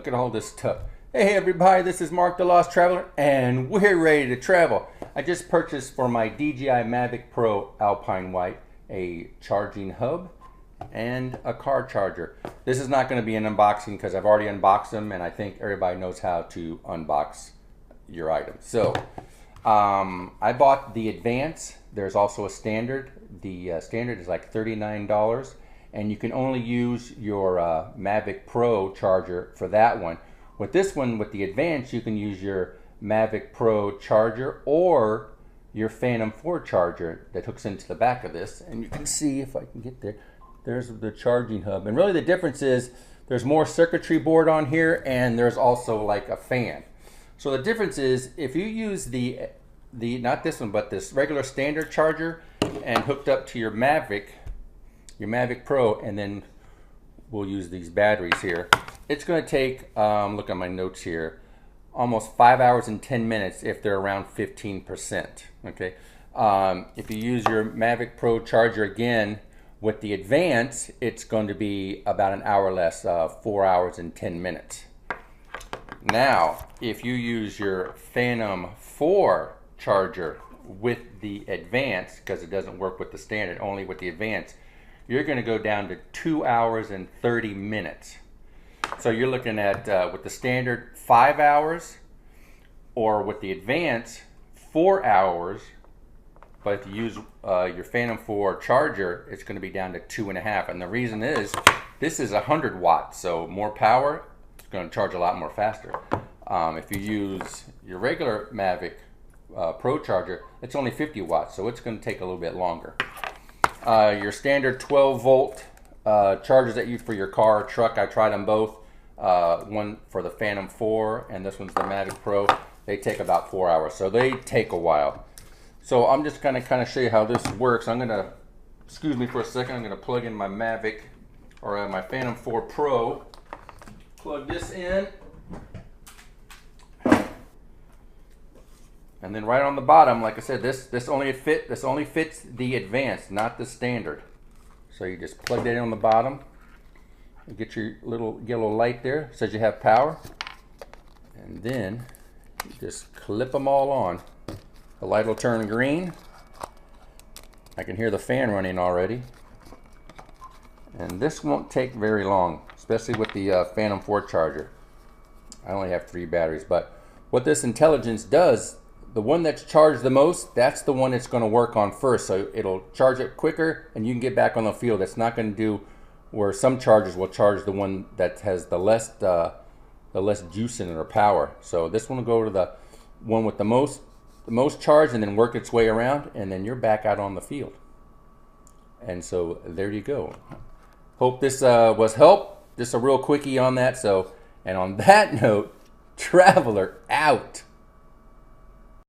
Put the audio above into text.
Look at all this stuff. Hey everybody, this is Mark the Lost Traveler, and we're ready to travel. I just purchased for my DJI Mavic Pro Alpine White a charging hub and a car charger. This is not going to be an unboxing because I've already unboxed them, and I think everybody knows how to unbox your items. So I bought the Advance. There's also a Standard. The Standard is like $39, and you can only use your Mavic Pro charger for that one. With this one, with the Advance, you can use your Mavic Pro charger or your Phantom 4 charger that hooks into the back of this. And you can see, if I can get there, there's the charging hub. And really the difference is there's more circuitry board on here, and there's also like a fan. So the difference is if you use the not this one, but this regular standard charger and hooked up to your Mavic Pro, and then we'll use these batteries here. It's going to take, look at my notes here, almost 5 hours and 10 minutes if they're around 15%. Okay, if you use your Mavic Pro charger again with the Advance, it's going to be about an hour less, 4 hours and 10 minutes. Now, if you use your Phantom 4 charger with the Advance, because it doesn't work with the Standard, only with the Advance, you're going to go down to 2 hours and 30 minutes. So you're looking at, with the Standard, 5 hours, or with the Advance, 4 hours. But if you use your Phantom 4 charger, it's going to be down to 2.5. And the reason is, this is 100 watts, so more power, it's going to charge a lot more faster. If you use your regular Mavic Pro charger, it's only 50 watts, so it's going to take a little bit longer. Your standard 12 volt chargers that you for your car or truck, I tried them both. One for the Phantom 4 and this one's the Mavic Pro. They take about 4 hours, so they take a while. So I'm just going to kind of show you how this works. I'm going to, excuse me for a second, I'm going to plug in my Mavic or my Phantom 4 Pro. Plug this in. And then right on the bottom, like I said, this only fits the Advanced, not the Standard. So you just plug that in on the bottom. You get your little yellow light there, it says you have power. And then you just clip them all on. The light will turn green. I can hear the fan running already. And this won't take very long, especially with the Phantom 4 charger. I only have 3 batteries, but what this intelligence does, the one that's charged the most, that's the one it's going to work on first. So it'll charge it quicker and you can get back on the field. It's not going to do where some chargers will charge the one that has the less juice in it or power. So this one will go to the one with the most charge and then work its way around, and then you're back out on the field. And so there you go. Hope this was help. Just a real quickie on that. So, and on that note, Traveler out.